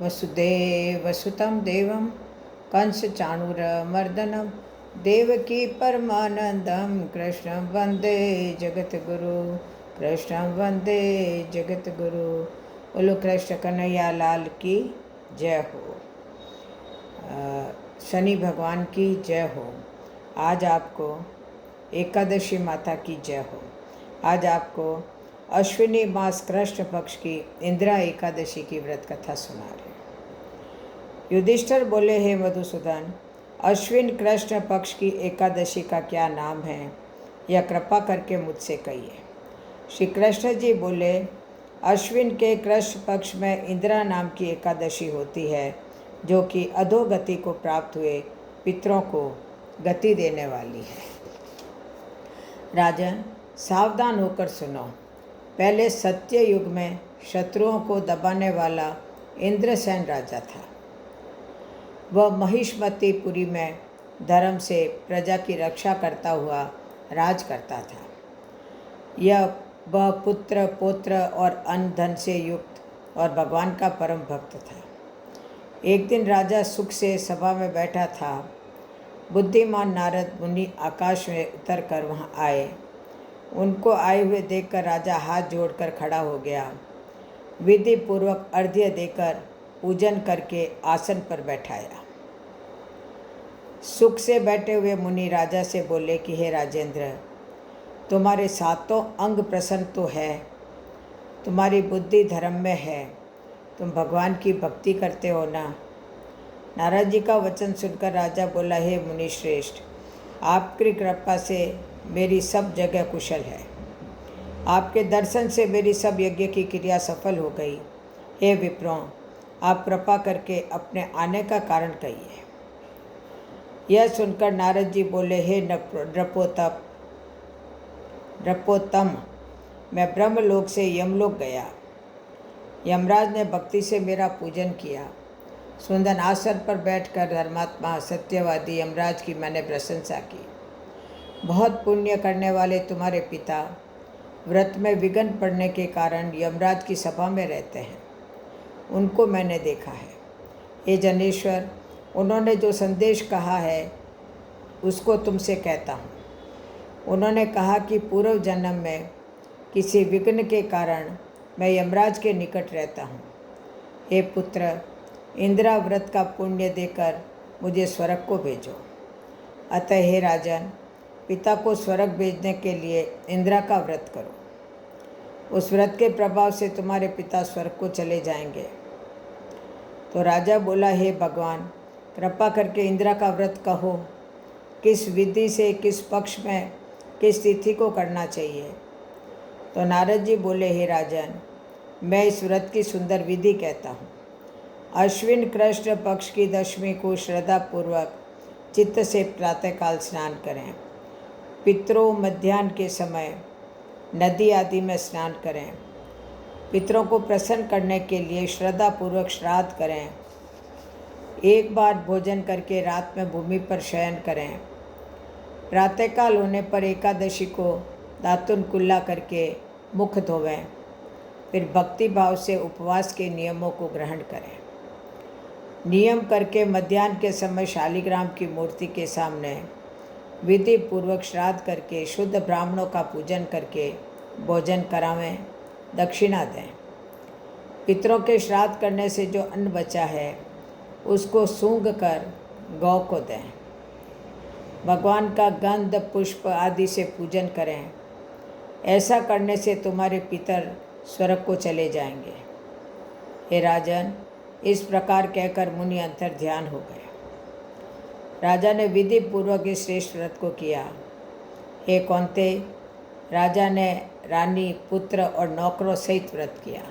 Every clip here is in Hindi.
वसुदेवसुतं देवं कंसचाणूरमर्दनं देवकी परमानन्दं कृष्णं वन्दे जगद्गुरु। कृष्णं वन्दे जगद्गुरु। बोलो कृष्ण कन्हैया लाल की जय हो। शनि भगवान की जय हो। आज आपको एकादशी माता की जय हो। आज आपको अश्विनी मास कृष्ण पक्ष की इंदिरा एकादशी की व्रत कथा सुना रहे। युधिष्ठिर बोले, हे मधुसूदन, अश्विन कृष्ण पक्ष की एकादशी का क्या नाम है, यह कृपा करके मुझसे कहिए। श्री कृष्ण जी बोले, अश्विन के कृष्ण पक्ष में इंदिरा नाम की एकादशी होती है, जो कि अधोगति को प्राप्त हुए पितरों को गति देने वाली है। राजन, सावधान होकर सुनो। पहले सत्य युग में शत्रुओं को दबाने वाला इंद्रसेन राजा था। वह महिष्मतीपुरी में धर्म से प्रजा की रक्षा करता हुआ राज करता था। वह पुत्र पौत्र और अन्न धन से युक्त और भगवान का परम भक्त था। एक दिन राजा सुख से सभा में बैठा था। बुद्धिमान नारद मुनि आकाश में उतर कर वहाँ आए। उनको आए हुए देखकर राजा हाथ जोड़कर खड़ा हो गया। विधि पूर्वक अर्घ्य देकर पूजन करके आसन पर बैठाया। सुख से बैठे हुए मुनि राजा से बोले कि हे राजेंद्र, तुम्हारे सातों अंग प्रसन्न तो है, तुम्हारी बुद्धि धर्म में है, तुम भगवान की भक्ति करते हो ना। नारद जी का वचन सुनकर राजा बोला, हे मुनि श्रेष्ठ, आपकी कृपा से मेरी सब जगह कुशल है। आपके दर्शन से मेरी सब यज्ञ की क्रिया सफल हो गई। हे विप्रों, आप कृपा करके अपने आने का कारण कहिए। यह सुनकर नारद जी बोले, हे नृपोत्तम, मैं ब्रह्मलोक से यमलोक गया। यमराज ने भक्ति से मेरा पूजन किया। सुंदर आसन पर बैठकर धर्मात्मा सत्यवादी यमराज की मैंने प्रशंसा की। बहुत पुण्य करने वाले तुम्हारे पिता व्रत में विघ्न पड़ने के कारण यमराज की सभा में रहते हैं। उनको मैंने देखा है। हे जनेश्वर, उन्होंने जो संदेश कहा है उसको तुमसे कहता हूँ। उन्होंने कहा कि पूर्व जन्म में किसी विघ्न के कारण मैं यमराज के निकट रहता हूँ। हे पुत्र, इंदिरा व्रत का पुण्य देकर मुझे स्वर्ग को भेजो। अतः हे राजन, पिता को स्वर्ग भेजने के लिए इंदिरा का व्रत करो। उस व्रत के प्रभाव से तुम्हारे पिता स्वर्ग को चले जाएंगे। तो राजा बोला, हे भगवान, कृपा करके इंदिरा का व्रत कहो। किस विधि से, किस पक्ष में, किस तिथि को करना चाहिए। तो नारद जी बोले, हे राजन, मैं इस व्रत की सुंदर विधि कहता हूँ। अश्विन कृष्ण पक्ष की दशमी को श्रद्धापूर्वक चित्त से प्रातःकाल स्नान करें। पितरों मध्याह्न के समय नदी आदि में स्नान करें। पितरों को प्रसन्न करने के लिए श्रद्धापूर्वक श्राद्ध करें। एक बार भोजन करके रात में भूमि पर शयन करें। प्रातःकाल होने पर एकादशी को दातुन कुल्ला करके मुख धोवें। फिर भक्ति भाव से उपवास के नियमों को ग्रहण करें। नियम करके मध्याह्न के समय शालिग्राम की मूर्ति के सामने विधि पूर्वक श्राद्ध करके शुद्ध ब्राह्मणों का पूजन करके भोजन करावें, दक्षिणा दें। पितरों के श्राद्ध करने से जो अन्न बचा है उसको सूंघ कर गौ को दें। भगवान का गंध पुष्प आदि से पूजन करें। ऐसा करने से तुम्हारे पितर स्वर्ग को चले जाएंगे। हे राजन, इस प्रकार कहकर मुनि अंतर ध्यान हो गए। राजा ने विधि पूर्वक इस श्रेष्ठ व्रत को किया। हे कौंते, राजा ने रानी, पुत्र और नौकरों सहित व्रत किया।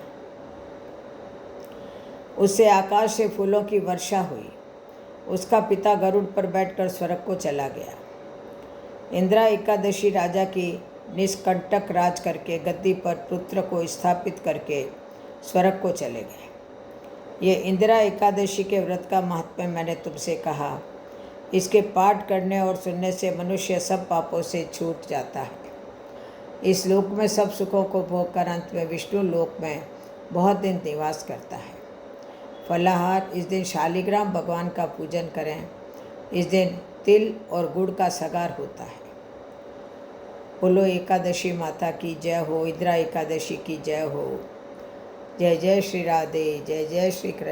उससे आकाश से फूलों की वर्षा हुई। उसका पिता गरुड़ पर बैठकर स्वर्ग को चला गया। इंदिरा एकादशी राजा की निष्कंटक राज करके गद्दी पर पुत्र को स्थापित करके स्वर्ग को चले गए। ये इंदिरा एकादशी के व्रत का महत्व मैंने तुमसे कहा। इसके पाठ करने और सुनने से मनुष्य सब पापों से छूट जाता है। इस लोक में सब सुखों को भोग कर अंत में विष्णु लोक में बहुत दिन निवास करता है। फलाहार, इस दिन शालिग्राम भगवान का पूजन करें। इस दिन तिल और गुड़ का सगार होता है। बोलो एकादशी माता की जय हो, इंदिरा एकादशी की जय हो। जय जय श्री राधे, जय जय श्री कृष्ण।